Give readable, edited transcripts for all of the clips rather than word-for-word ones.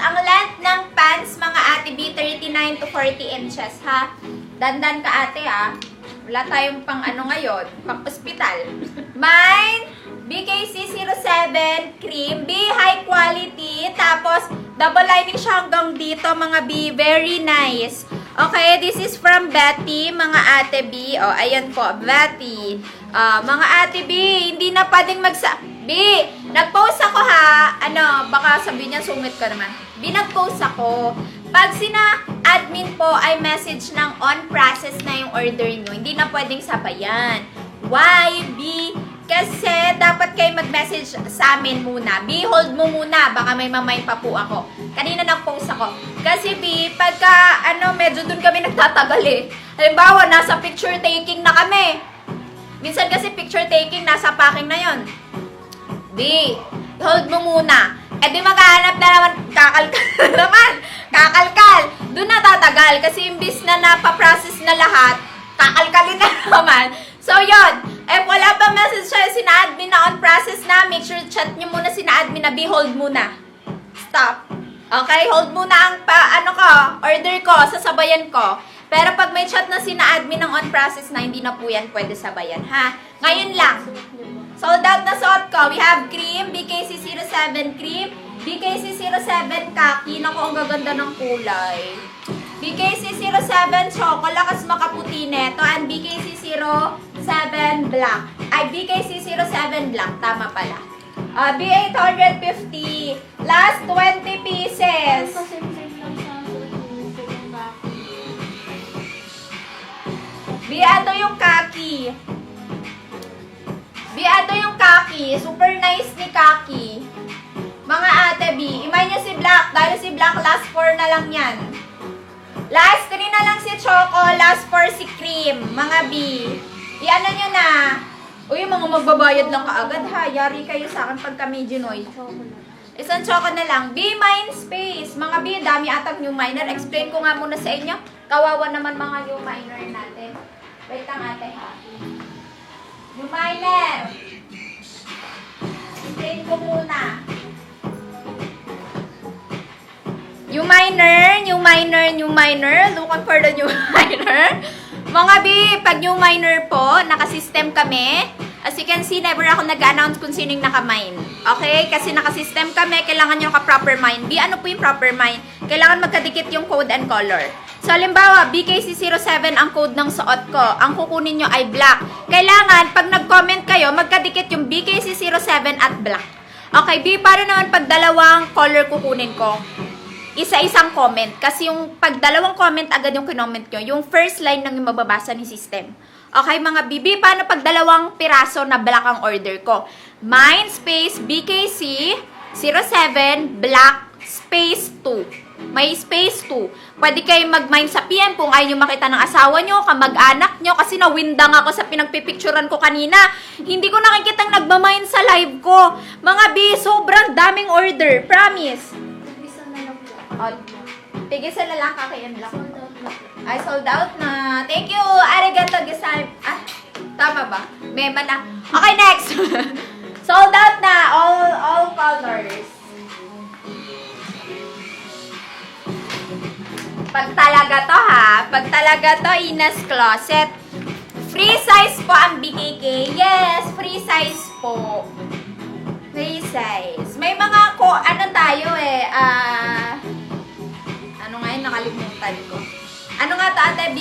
Ang length ng pants, mga ate B, 39 to 40 inches, ha? Dandan ka, ate, ha? Wala tayong pang ano ngayon, pang ospital. Mine, BKC07 cream, B, high quality. Tapos, double lining siya hanggang dito, mga B. Very nice. Okay, this is from Betty, mga ate B. O, ayan po, Betty. Mga ate B, hindi na pwedeng B, nag-post ako ha. Ano, baka sabihin niya sungit ka naman. B, nag-post ako. Pag sina-admin po ay message ng on process na yung order nyo, hindi na pwedeng sabayan. Why, B? Kasi dapat kayo mag-message sa amin muna. B, hold mo muna. Baka may mamay pa po ako. Kanina nag-post ako. Kasi B, pagka medyo dun kami nagtatagal eh. Halimbawa, nasa picture taking na kami. Minsan kasi picture taking, nasa packing na yon. B, hold mo muna. Eh di maghahanap na naman, kakalkal. Doon na tatagal kasi imbis na napaprocess na lahat, kakalkalin na naman. So yun, eh wala pa message siya, sina-admin na on process na, make sure chat nyo muna sina-admin na, B, hold muna. Stop. Okay, hold muna ang order ko, sasabayan ko. Pero pag may chat na sina-admin ng on process na, hindi na po yan pwede sabayan, ha? Ngayon lang. Sold out na suot ko. We have cream, BKC07 cream, BKC07 khaki. Naku, ang gaganda ng kulay. BKC07 choco, lakas makaputi neto. And BKC07 black. Ay, BKC07 black. Tama pala. B850. Last 20 pieces. Ito yung khaki. Ito yung khaki. Super nice ni khaki. Mga ate B, imay nyo si Black. Dahil si Black, last 4 na lang yan. Last 3 na lang si Choco. Last 4 si Cream. Mga B. I-ano nyo na. Uy, mga magbabayad lang kaagad ha. Yari kayo sa akin pagka medyo noy. Isang Choco na lang. B, mine space. Mga B, dami atang new minor. Explain ko nga muna sa inyo. Kawawa naman mga new minor natin. Wait lang ate ha. New minor. Explain ko muna. New minor. Looking for the new minor. Mga B, pag new minor po, nakasystem kami. As you can see, never ako nag-announce kung sino yung naka-mine. Okay? Kasi nakasystem kami, kailangan nyo naka-proper mine. B, ano po yung proper mine? Kailangan magkadikit yung code and color. So, halimbawa, BKC07 ang code ng suot ko. Ang kukunin nyo ay black. Kailangan, pag nag-comment kayo, magkadikit yung BKC07 at black. Okay, B, paano naman pag dalawang color kukunin ko? Isa-isang comment. Kasi yung pag dalawang comment agad yung kinoment nyo, yung first line lang yung mababasa ni system. Okay, mga BB, paano pag dalawang piraso na black ang order ko? Mine space BKC07 black space 2. May space 2. Pwede kayo mag-mine sa PM kung ayaw nyo makita ng asawa nyo, kamag-anak nyo, kasi nawindang ako sa pinagpipicturan ko kanina. Hindi ko nakikitang nagmamine sa live ko. Mga B, sobrang daming order. Promise. Tigisa na lang kakayan lang. Ay, sold out na. Thank you. Arigato gozaimasu. Tama ba? Mema na. Okay, next. Sold out na. All colors. Pag talaga to ha. Pag talaga to, Ina's Closet. Free size po ang BKK. Yes, free size po. Free size. May mga tayo eh. Ano nga yun? Nakalimutan ko. Ano nga to ate?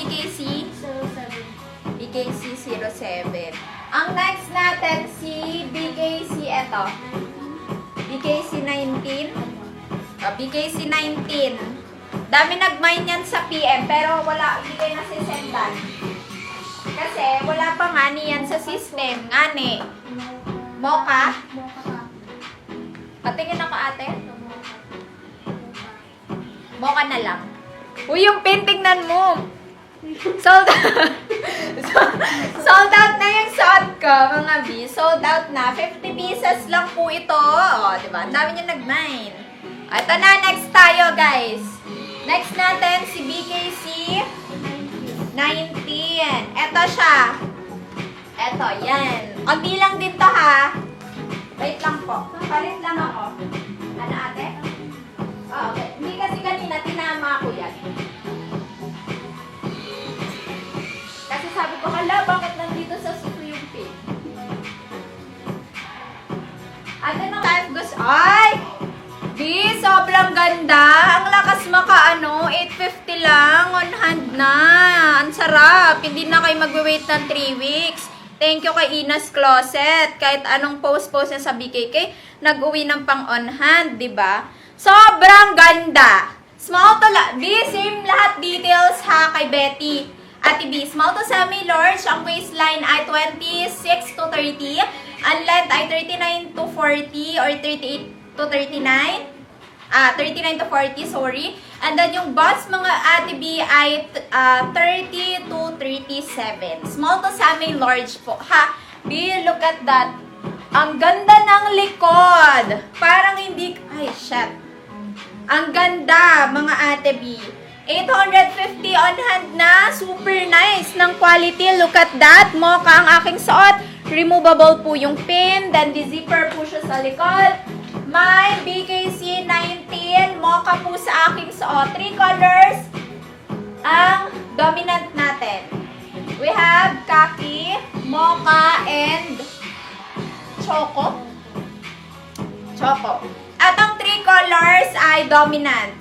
BKC07. Ang next natin si BKC eto. BKC19. BKC19. Dami nag-mine yan sa PM pero wala, hindi kayo nasisendan. Kasi wala pa nga niyan sa system. Ngani. Mocha? Patingin ako ate. Mocha na lang. Uy, yung pin, tignan mo. Sold out. Sold out na yung suot ko, mga B. Sold out na. 50 pieces lang po ito. O, diba? Ang dami niya nag-mine. Ito na, next tayo, guys. Next natin, si BKC 19. yan. Eto siya. Eto, yan. Konti lang din to, ha? Wait lang po. Palit lang ako. Ano, ate? Oh, okay. Hindi kasi kanina, tinama ko yan. Kasi sabi ko, hala, bakit nandito sa suso yung pin? Ate, no time gusto. Ay! Di, sobrang ganda. Ang lakas maka, 850 lang. On hand na. Ang sarap. Hindi na kayo magwe-wait ng 3 weeks. Thank you kay Ina's Closet. Kahit anong post-post niya sa BKK, nag-uwi ng pang on hand, di ba? Sobrang ganda. Small to di, same lahat details ha kay Betty. Ate B, small to semi-large. Ang waistline ay 26 to 30. Ang length ay 39 to 40 or 38 to 39. 39 to 40, sorry. And then yung bust mga Ate B ay 30 to 37. Small to semi-large po. Ha? B, look at that. Ang ganda ng likod. Parang hindi, ay, shit. Ang ganda, mga Ate B. 850 on hand na. Super nice ng quality. Look at that. Mocha ang aking suot. Removable po yung pin. Then, the zipper po siya sa likod. May BKC 19. Mocha po sa aking suot. 3 colors ang dominant natin. We have khaki, mocha, and choco. At ang 3 colors ay dominant.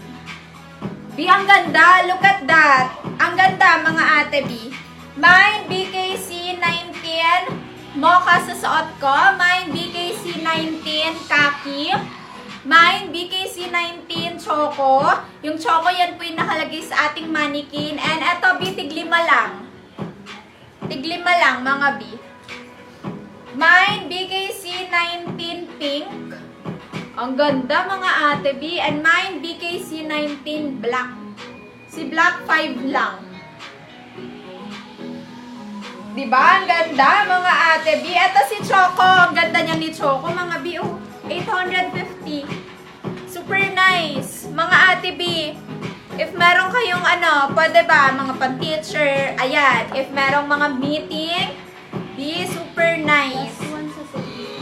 B, ang ganda. Look at that. Ang ganda, mga Ate B. May BKC 19 mocha sa suot ko. May BKC 19 khaki. May BKC 19 choco. Yung choco yan po yung nakalagay sa ating mannequin. And eto, B, tiglima lang. Tiglima lang, mga B. May BKC 19 pink. Ang ganda, mga Ate B. And mine, BKC 19 black. Si black 5 lang. Diba? Ang ganda, mga Ate B. Ito si Choco. Ang ganda niya ni Choco, mga B. Oh, 850. Super nice. Mga Ate B. If meron kayong pwede ba? Mga pan-teacher. Ayan. If merong mga meeting, B, super nice.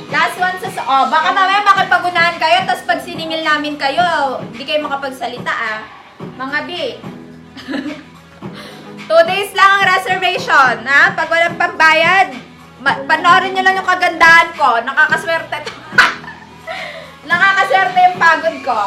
Last one sa baka mamaya makipag-unahan kayo, tapos pag siningil namin kayo, hindi kayo makapagsalita, Mga B. 2 days lang ang reservation, ha? Pag walang pambayad, panoorin nyo lang yung kagandahan ko. Nakakaswerte to. Nakakaswerte yung pagod ko.